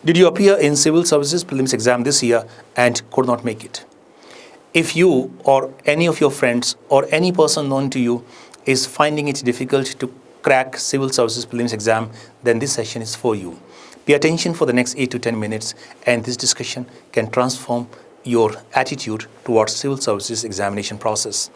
Did you appear in civil services prelims exam this year and could not make it? If you or any of your friends or any person known to you is finding it difficult to crack civil services prelims exam, then this session is for you. Pay attention for the next 8 to 10 minutes, and this discussion can transform your attitude towards civil services examination process.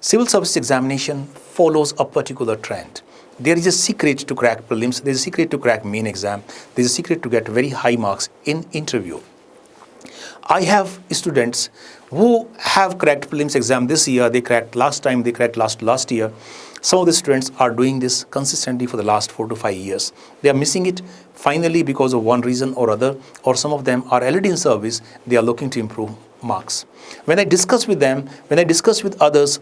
Civil service examination follows a particular trend. There is a secret to crack prelims, there is a secret to crack main exam, there is a secret to get very high marks in interview. I have students who have cracked prelims exam this year, they cracked last time, they cracked last year. Some of the students are doing this consistently for the last 4 to 5 years. They are missing it finally because of one reason or other, or some of them are already in service, they are looking to improve marks. When I discuss with them, when I discuss with others,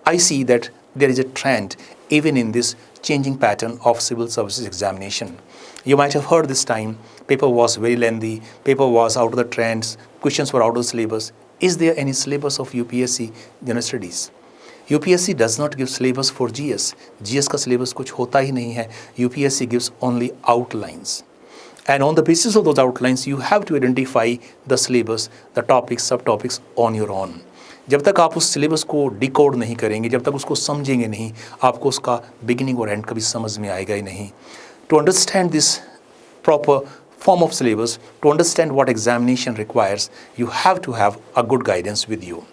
I see that there is a trend even in this changing pattern of civil services examination. You might have heard this time, paper was very lengthy, paper was out of the trends, questions were out of the syllabus. Is there any syllabus of UPSC General Studies? UPSC does not give syllabus for GS. GS का syllabus कुछ होता ही नहीं है. UPSC gives only outlines. And on the basis of those outlines, you have to identify the syllabus, the topics, subtopics on your own. जब तक आप उस syllabus को डिकोड नहीं करेंगे, जब तक उसको समझेंगे नहीं, आपको उसका बिगिनिंग और एंड कभी समझ में आएगा ही नहीं. To understand this proper form of syllabus, to understand what examination requires, you have to have a good guidance with you.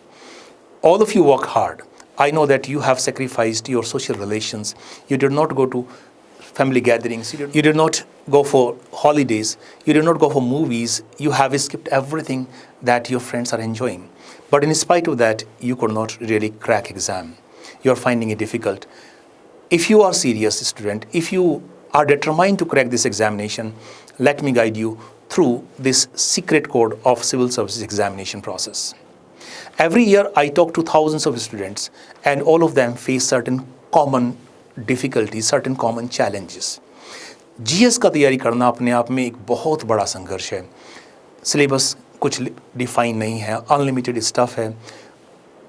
All of you work hard. I know that you have sacrificed your social relations. You did not go to family gatherings. You did not go for holidays. You did not go for movies. You have skipped everything that your friends are enjoying. But in spite of that, you could not really crack exam. You are finding it difficult. If you are serious student, if you are determined to crack this examination, let me guide you through this secret code of civil services examination process. Every year I talk to thousands of students and all of them face certain common difficulties, certain common challenges. GS का तैयारी करना अपने आप में एक बहुत बड़ा संघर्ष है. सिलेबस कुछ डिफाइन नहीं है, अनलिमिटेड स्टफ है,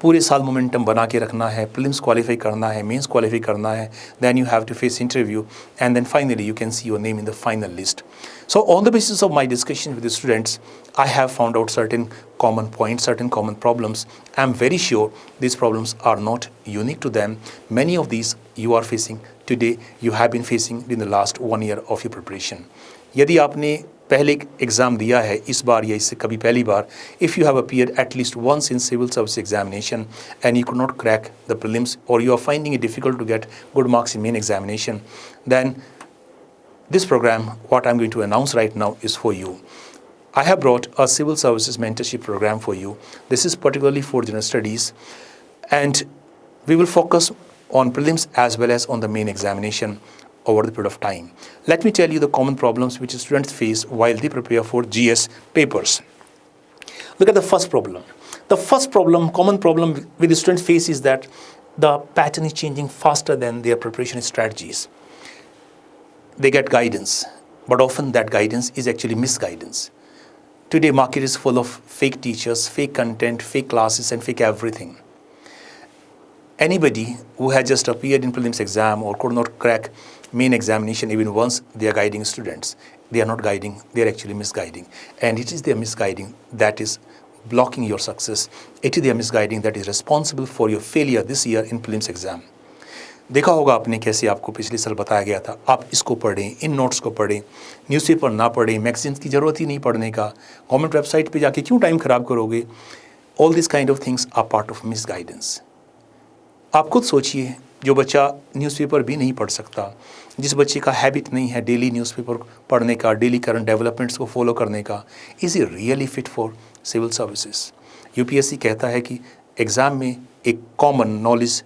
पूरे साल मोमेंटम बना के रखना है, प्रीलिम्स क्वालिफाई करना है, मेंस क्वालिफाई करना है, then you have to face interview and then finally you can see your name in the final list. So on the basis of my discussion with the students, I have found out certain common points, certain common problems. I am very sure these problems are not unique to them. Many of these you are facing today, you have been facing in the last 1 year of your preparation. यदि आपने पहले exam दिया है इस बार या इससे कभी पहली बार, if you have appeared at least once in civil service examination and you could not crack the prelims or you are finding it difficult to get good marks in main examination, then this program, what I'm going to announce right now, is for you. I have brought a civil services mentorship program for you. This is particularly for general studies and we will focus on prelims as well as on the main examination over the period of time. Let me tell you the common problems which students face while they prepare for GS papers. Look at the first problem. The first problem, common problem with the students face is that the pattern is changing faster than their preparation strategies. They get guidance, but often that guidance is actually misguidance. Today market is full of fake teachers, fake content, fake classes and fake everything. Anybody who has just appeared in prelims exam or could not crack main examination even once, they are guiding students. They are not guiding, they are actually misguiding. And it is their misguiding that is blocking your success. It is their misguiding that is responsible for your failure this year in prelims exam. देखा होगा आपने कैसे आपको पिछले साल बताया गया था, आप इसको पढ़ें, इन नोट्स को पढ़ें, न्यूज़पेपर ना पढ़ें, मैगजीन्स की ज़रूरत ही नहीं पढ़ने का, गवर्नमेंट वेबसाइट पे जाके क्यों टाइम ख़राब करोगे. All these kind of things are part of misguidance. आप खुद सोचिए, जो बच्चा न्यूज़पेपर भी नहीं पढ़ सकता, जिस बच्चे का हैबिट नहीं है डेली न्यूज़पेपर पढ़ने का, डेली करंट डेवलपमेंट्स को फॉलो करने का, is he really fit for civil services. UPSC कहता है कि एग्ज़ाम में एक कॉमन नॉलेज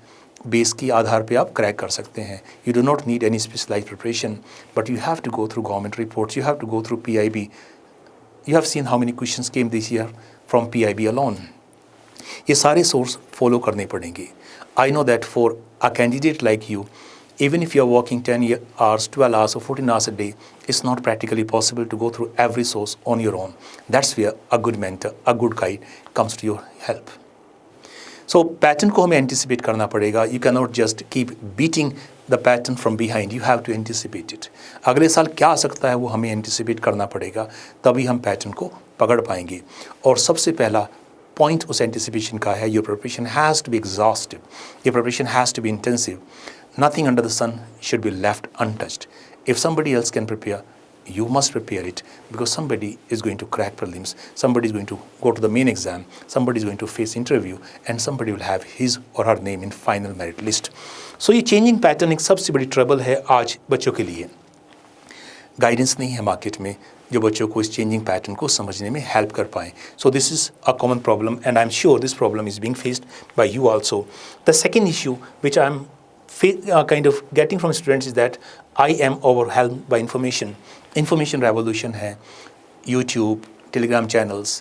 बेस के आधार पे आप क्रैक कर सकते हैं. You do not need any specialised preparation, but you have to go through government reports, you have to go through PIB. You have seen how many questions came this year from PIB alone. ये सारे source follow करने पड़ेंगे. I know that for a candidate like you, even if you are working 10 hours, 12 hours or 14 hours a day, it's not practically possible to go through every source on your own. That's where a good mentor, a good guide comes to your help. So pattern को हमें anticipate करना पड़ेगा. You cannot just keep beating the pattern from behind, you have to anticipate it. अगले साल क्या आ सकता है वो हमें एंटिसिपेट करना पड़ेगा, तभी हम पैटर्न को पकड़ पाएंगे। और सबसे पहला पॉइंट उस एंटिसिपेशन का है, your preparation has to be exhaustive, your preparation has to be intensive. Nothing under the sun should be left untouched. If somebody else can prepare, you must prepare it, because somebody is going to crack prelims, somebody is going to go to the main exam, somebody is going to face interview, and somebody will have his or her name in final merit list. So ये changing pattern एक सबसे बड़ी trouble है आज बच्चों के लिए। Guidance नहीं है मार्केट में जो बच्चों को इस चेंजिंग पैटर्न को समझने में हेल्प कर पाएँ। So this is a common problem and I am sure this problem is being faced by you also. The second issue which I am kind of getting from students is that I am overwhelmed by information. Information revolution है, YouTube, Telegram channels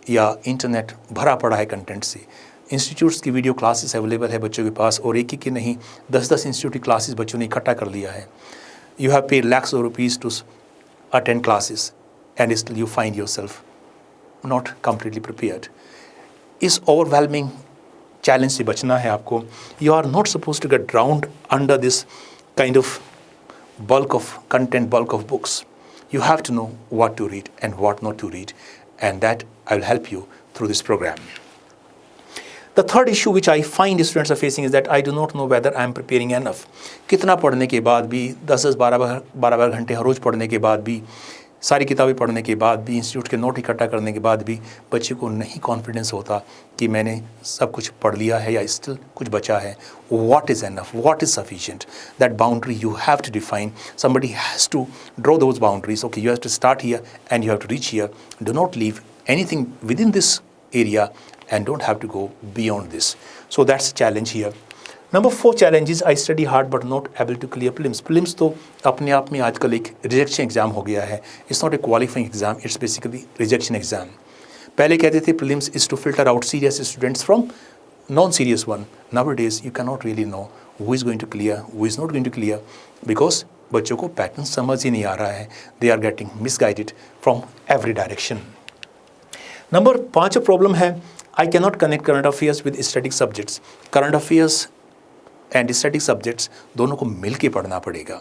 या internet भरा पड़ा है content से। Institutes की video classes available है बच्चों के पास, और एक ही की नहीं 10-10 इंस्टीट्यूट की क्लासेस बच्चों ने इकट्ठा कर लिया है। You have paid lakhs of rupees to attend classes and still you find yourself not completely prepared. इस overwhelming चैलेंज से बचना है आपको। You are not supposed to get drowned under this kind of bulk of content, bulk of books. You have to know what to read and what not to read, and that I will help you through this program. The third issue which I find students are facing is that I do not know whether I am preparing enough. कितना पढ़ने के बाद भी 10-10, 12-12 घंटे हर रोज़ पढ़ने के बाद भी, सारी किताबें पढ़ने के बाद भी, इंस्टीट्यूट के नोट इकट्ठा करने के बाद भी बच्चे को नहीं कॉन्फिडेंस होता कि मैंने सब कुछ पढ़ लिया है या स्टिल कुछ बचा है। What is enough, what is sufficient, that boundary you have to define. Somebody has to draw those boundaries. Okay, you have to start here and you have to reach here. Do not leave anything within this area and don't have to go beyond this. So that's a challenge here. Number 4 challenge is I study hard but not able to clear prelims. Prelims तो अपने आप में आजकल एक rejection exam हो गया है। It's not a qualifying exam, it's basically rejection exam. पहले कहते थे prelims is to filter out serious students from non-serious one. Nowadays you cannot really know who is going to clear, who is not going to clear, because बच्चों को pattern समझ ही नहीं आ रहा है। They are getting misguided from every direction. Number 5 problem है I cannot connect current affairs with static subjects. Current affairs and static subjects दोनों को मिल के पढ़ना पड़ेगा।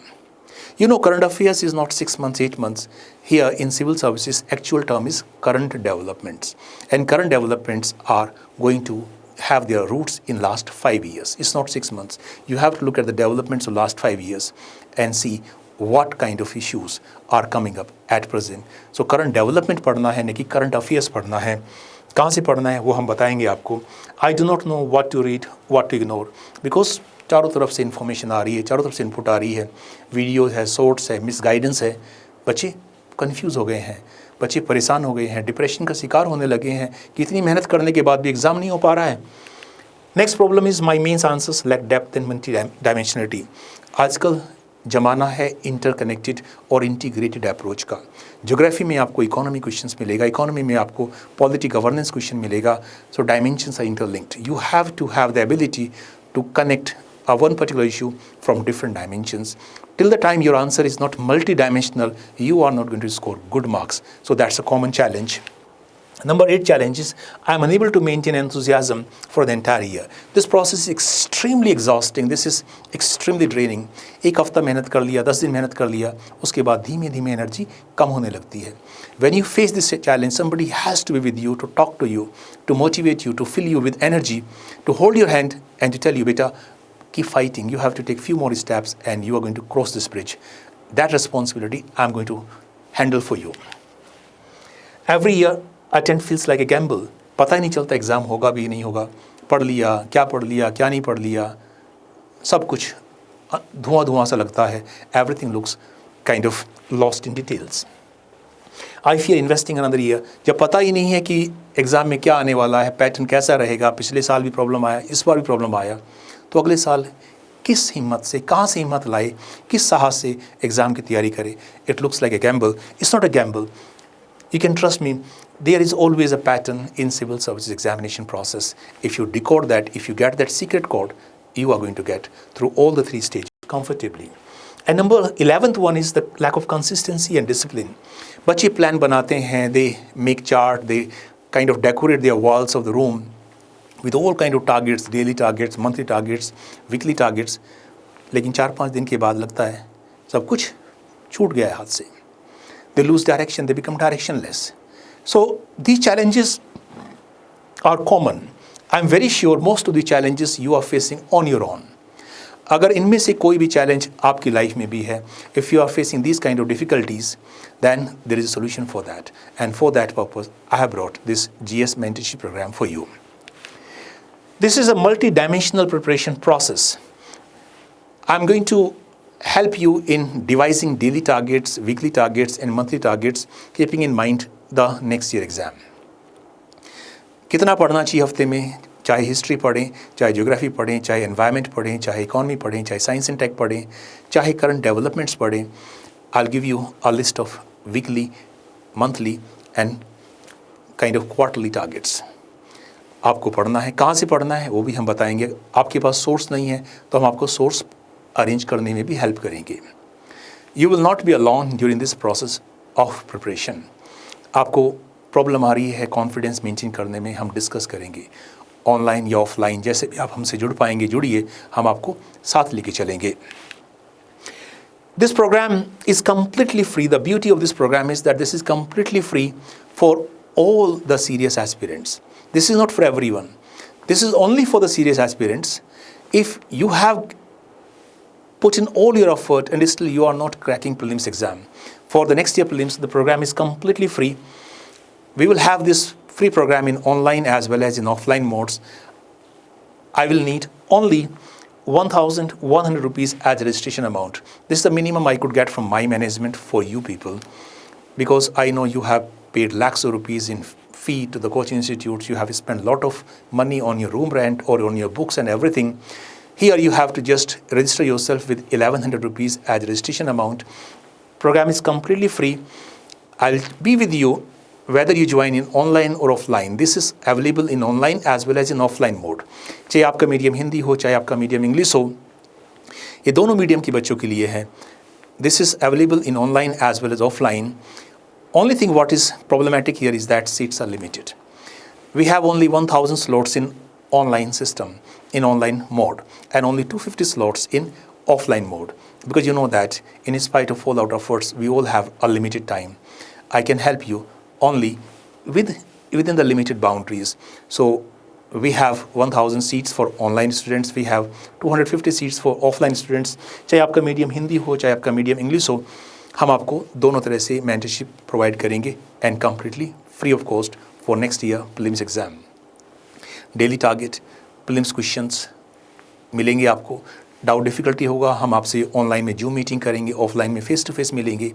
You know, current affairs is not 6 months, 8 months. Here in civil services, actual term is current developments. And current developments are going to have their roots in last 5 years. It's not 6 months. You have to look at the developments of last 5 years and see what kind of issues are coming up at present. So current development पढ़ना है, नहीं कि current affairs पढ़ना है। कहाँ से पढ़ना है वो हम बताएंगे आपको। I do not know what to read, what to ignore, because चारों तरफ से इन्फॉर्मेशन आ रही है, चारों तरफ से इनपुट आ रही है, वीडियोस है, शॉर्ट्स है, मिसगाइडेंस है। बच्चे कंफ्यूज हो गए हैं, बच्चे परेशान हो गए हैं, डिप्रेशन का शिकार होने लगे हैं कि इतनी मेहनत करने के बाद भी एग्ज़ाम नहीं हो पा रहा है। Next problem is my mains answers lack depth and multidimensionality. आजकल ज़माना है इंटरकनेक्टेड और इंटीग्रेटेड अप्रोच का। ज्योग्राफी में आपको इकोनॉमी क्वेश्चंस मिलेगा, इकोनॉमी में आपको पॉलिटी गवर्नेंस क्वेश्चन मिलेगा। So dimensions are interlinked. You have to have the ability to connect a one particular issue from different dimensions. Till the time your answer is not multi-dimensional, you are not going to score good marks. So that's a common challenge. Number 8 challenge is I am unable to maintain enthusiasm for the entire year. This process is extremely exhausting. This is extremely draining. एक हफ्ता मेहनत कर लिया, 10 दिन मेहनत कर लिया, उसके बाद धीमे धीमे एनर्जी कम होने लगती है। When you face this challenge, somebody has to be with you, to talk to you, to motivate you, to fill you with energy, to hold your hand and to tell you, beta, keep fighting. You have to take few more steps and you are going to cross this bridge. That responsibility I am going to handle for you. Every year, attempt feels like a gamble. पता ही नहीं चलता exam होगा भी नहीं होगा। पढ़ लिया, क्या नहीं पढ़ लिया, सब कुछ धुआं सा लगता है। Everything looks kind of lost in details. I fear investing another year. जब पता ही नहीं है कि एग्ज़ाम में क्या आने वाला है, पैटर्न कैसा रहेगा, पिछले साल भी प्रॉब्लम आया, इस बार भी प्रॉब्लम आया, तो अगले साल किस हिम्मत से, कहाँ से हिम्मत लाए, किस साहस से एग्ज़ाम की तैयारी करे। It looks like a Gamble. It's not a gamble. You can trust me, there is always a pattern in civil services examination process. If you decode that, if you get that secret code, you are going to get through all the 3 stages comfortably. And number 11th one is the lack of consistency and discipline. बच्चे plan बनाते हैं, they make chart, they kind of decorate their walls of the room with all kind of targets, daily targets, monthly targets, weekly targets. लेकिन 4-5 दिन के बाद लगता है सब कुछ छूट गया है हाथ से. They lose direction, they become directionless. So these challenges are common. I'm very sure most of the challenges you are facing on your own. अगर इनमें से कोई भी चैलेंज आपकी लाइफ में भी है, if you are facing these kind of difficulties, then there is a solution for that. And for that purpose, I have brought this GS mentorship program for you. This is a multi-dimensional preparation process. I'm going to help you in devising daily targets, weekly targets, and monthly targets, keeping in mind the next year exam. कितना पढ़ना चाहिए हफ्ते में, चाहे history पढ़ें, चाहे geography पढ़ें, चाहे एनवायरनमेंट पढ़ें, चाहे इकोनॉमी पढ़ें, चाहे साइंस एंड टेक पढ़ें, चाहे करंट डेवलपमेंट्स पढ़ें. I'll give you a list of weekly, monthly and kind of quarterly targets. आपको पढ़ना है, कहाँ से पढ़ना है वो भी हम बताएंगे. आपके पास सोर्स नहीं है तो हम आपको सोर्स अरेंज करने में भी हेल्प करेंगे. You will not be alone during this process of preparation. आपको प्रॉब्लम आ रही है कॉन्फिडेंस मेंटेन करने में, हम डिस्कस करेंगे. ऑनलाइन या ऑफलाइन जैसे भी आप हमसे जुड़ पाएंगे जुड़िए, हम आपको साथ लेके चलेंगे. This program is completely free. The beauty of this program is that this is completely free for all the serious aspirants. This is not for everyone. This is only for the serious aspirants. If you have put in all your effort and still you are not cracking prelims exam, for the next year prelims, the program is completely free. We will have this free program in online as well as in offline modes. I will need only 1,100 rupees as a registration amount. This is the minimum I could get from my management for you people, because I know you have paid lakhs of rupees in fee to the coaching institutes. You have spent a lot of money on your room rent or on your books and everything. Here you have to just register yourself with 1,100 rupees as a registration amount. Program is completely free. I'll be with you whether you join in online or offline. This is available in online as well as in offline mode. चाहे आपका medium Hindi हो, चाहे आपका medium English हो, ये दोनों medium के बच्चों के लिए है. This is available in online as well as offline. Only thing what is problematic here is that seats are limited. We have only 1,000 slots in online system, in online mode, and only 250 slots in offline mode. Because you know that in spite of all our efforts, we all have a limited time. I can help you only within the limited boundaries. So we have 1,000 seats for online students. We have 250 seats for offline students. चाहे आपका medium Hindi हो, चाहे आपका medium English हो, हम आपको दोनों तरह से मेंटरशिप प्रोवाइड करेंगे and completely free of cost for next year prelims exam. Daily target, prelims questions मिलेंगे आपको. डाउट डिफ़िकल्टी होगा, हम आपसे ऑनलाइन में जूम मीटिंग करेंगे, ऑफलाइन में फेस टू फेस मिलेंगे.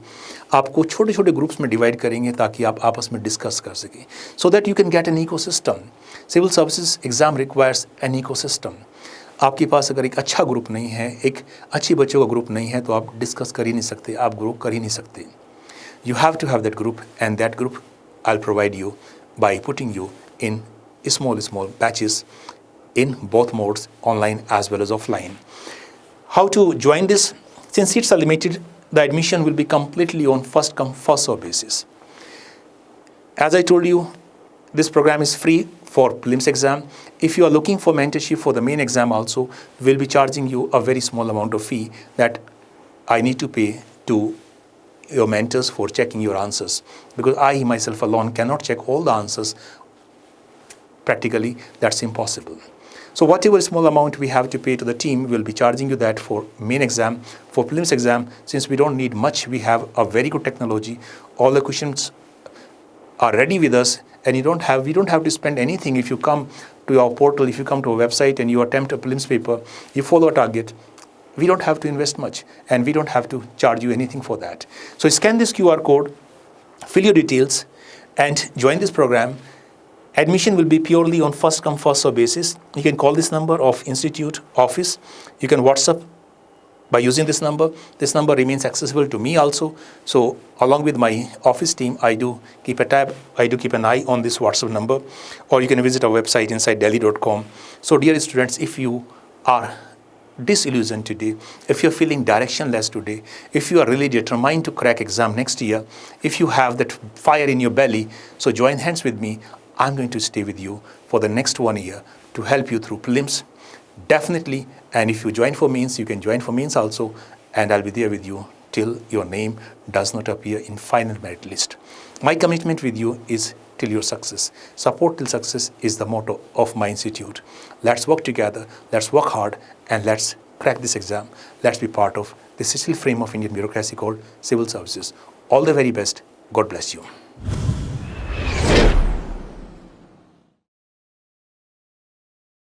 आपको छोटे छोटे ग्रुप्स में डिवाइड करेंगे ताकि आप आपस में डिस्कस कर सकें, so that you can get an ecosystem. Civil services exam requires an ecosystem. आपके पास अगर एक अच्छा ग्रुप नहीं है, एक अच्छी बच्चों का ग्रुप नहीं है, तो आप डिस्कस कर ही नहीं सकते, आप ग्रो कर ही नहीं सकते. You have to have that group, and that group I will provide you by putting you in small batches in both modes, online as well as offline. How to join this? Since seats are limited, the admission will be completely on first come first serve basis. As I told you, this program is free for prelims exam. If you are looking for mentorship for the main exam also, we'll be charging you a very small amount of fee that I need to pay to your mentors for checking your answers, because I myself alone cannot check all the answers. Practically, that's impossible. So whatever small amount we have to pay to the team, we'll be charging you that for main exam. For prelims exam, since we don't need much, we have a very good technology. All the questions are ready with us, and we don't have to spend anything. If you come to our portal, if you come to our website and you attempt a prelims paper, you follow a target, we don't have to invest much, and we don't have to charge you anything for that. So scan this QR code, fill your details, and join this program. Admission will be purely on first come first serve basis. You can call this number of institute office. You can WhatsApp by using this number. This number remains accessible to me also. So along with my office team, I do keep an eye on this WhatsApp number, or you can visit our website inside delhi.com. So dear students, if you are disillusioned today, if you're feeling directionless today, if you are really determined to crack exam next year, if you have that fire in your belly, so join hands with me. I'm going to stay with you for the next 1 year to help you through prelims. Definitely And if you join for mains, you can join for mains also, and I'll be there with you till your name does not appear in final merit list. My commitment with you is till your success. Support till success is the motto of my institute. Let's work together, let's work hard, and let's crack this exam. Let's be part of the steel frame of Indian bureaucracy called civil services. All the very best. God bless you.